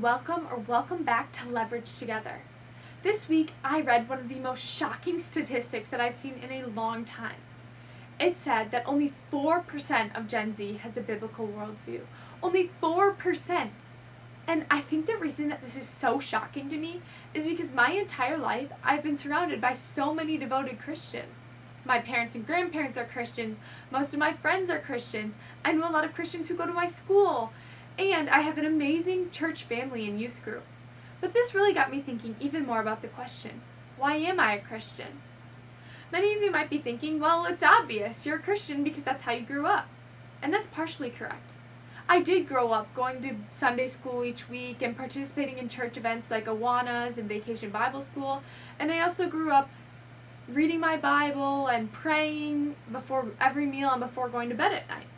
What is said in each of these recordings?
and welcome back to Leverage Together. This week, I read one of the most shocking statistics that I've seen in a long time. It said that only 4% of Gen Z has a biblical worldview. Only 4%! And I think the reason that this is so shocking to me is because my entire life, I've been surrounded by so many devoted Christians. My parents and grandparents are Christians. Most of my friends are Christians. I know a lot of Christians who go to my school. And I have an amazing church family and youth group. But this really got me thinking even more about the question, why am I a Christian? Many of you might be thinking, well, it's obvious. You're a Christian because that's how you grew up. And that's partially correct. I did grow up going to Sunday school each week and participating in church events like Awanas and Vacation Bible School. And I also grew up reading my Bible and praying before every meal and before going to bed at night.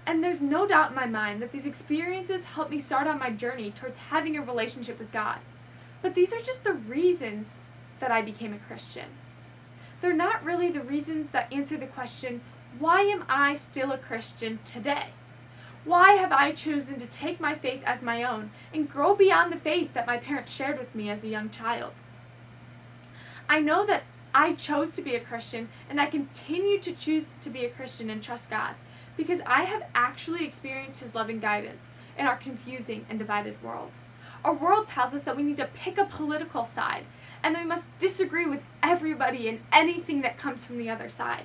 And there's no doubt in my mind that these experiences helped me start on my journey towards having a relationship with God. But these are just the reasons that I became a Christian. They're not really the reasons that answer the question, why am I still a Christian today? Why have I chosen to take my faith as my own and grow beyond the faith that my parents shared with me as a young child? I know that I chose to be a Christian, and I continue to choose to be a Christian and trust God, because I have actually experienced His loving guidance in our confusing and divided world. Our world tells us that we need to pick a political side, and that we must disagree with everybody and anything that comes from the other side.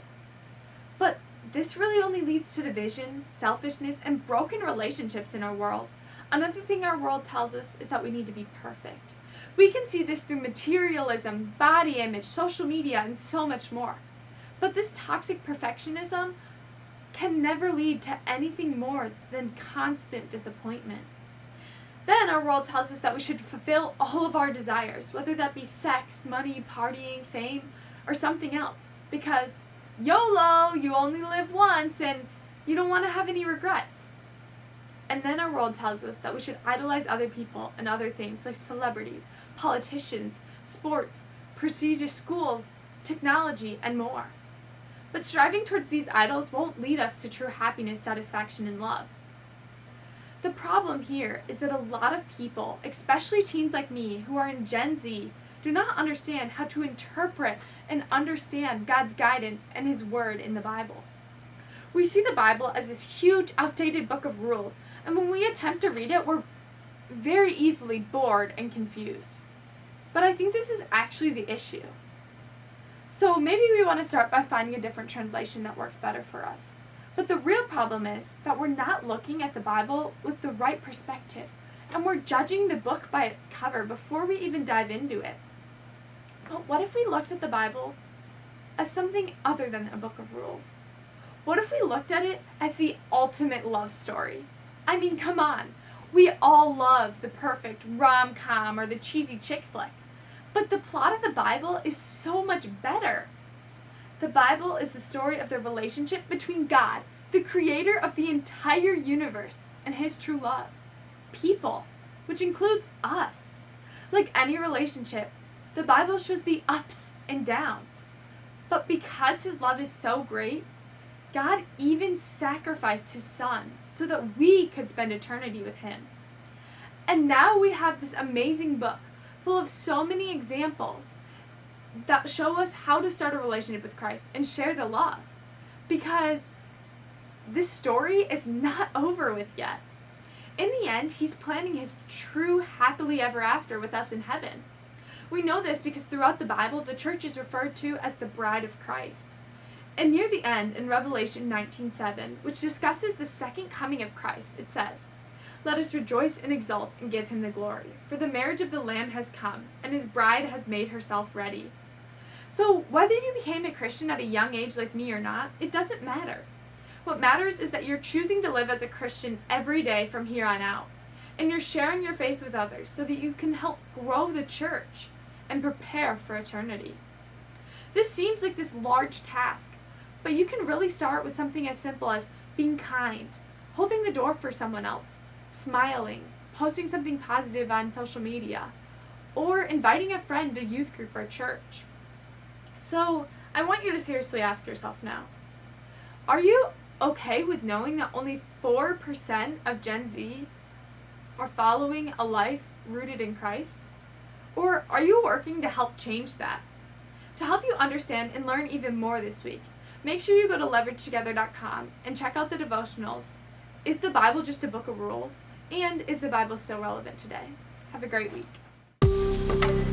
But this really only leads to division, selfishness, and broken relationships in our world. Another thing our world tells us is that we need to be perfect. We can see this through materialism, body image, social media, and so much more. But this toxic perfectionism can never lead to anything more than constant disappointment. Then our world tells us that we should fulfill all of our desires, whether that be sex, money, partying, fame, or something else. Because YOLO, you only live once and you don't want to have any regrets. And then our world tells us that we should idolize other people and other things like celebrities, politicians, sports, prestigious schools, technology, and more. But striving towards these idols won't lead us to true happiness, satisfaction, and love. The problem here is that a lot of people, especially teens like me who are in Gen Z, do not understand how to interpret and understand God's guidance and His Word in the Bible. We see the Bible as this huge, outdated book of rules, and when we attempt to read it, we're very easily bored and confused. But I think this is actually the issue. So maybe we want to start by finding a different translation that works better for us. But the real problem is that we're not looking at the Bible with the right perspective, and we're judging the book by its cover before we even dive into it. But what if we looked at the Bible as something other than a book of rules? What if we looked at it as the ultimate love story? I mean, come on. We all love the perfect rom-com or the cheesy chick flick. But the plot of the Bible is so much better. The Bible is the story of the relationship between God, the creator of the entire universe, and His true love. People, which includes us. Like any relationship, the Bible shows the ups and downs. But because His love is so great, God even sacrificed His Son so that we could spend eternity with Him. And now we have this amazing book full of so many examples that show us how to start a relationship with Christ and share the love. Because this story is not over with yet. In the end, He's planning His true happily ever after with us in heaven. We know this because throughout the Bible, the church is referred to as the bride of Christ. And near the end, in Revelation 19:7, which discusses the second coming of Christ, it says, "Let us rejoice and exult and give Him the glory, for the marriage of the Lamb has come, and His bride has made herself ready." So whether you became a Christian at a young age like me or not, it doesn't matter. What matters is that you're choosing to live as a Christian every day from here on out, and you're sharing your faith with others so that you can help grow the church and prepare for eternity. This seems like this large task, but you can really start with something as simple as being kind, holding the door for someone else, smiling, posting something positive on social media, or inviting a friend to youth group or church. So I want you to seriously ask yourself now, are you okay with knowing that only 4% of Gen Z or following a life rooted in Christ? Or are you working to help change that? To help you understand and learn even more this week, make sure you go to leveragetogether.com and check out the devotionals. Is the Bible just a book of rules? And is the Bible still relevant today? Have a great week.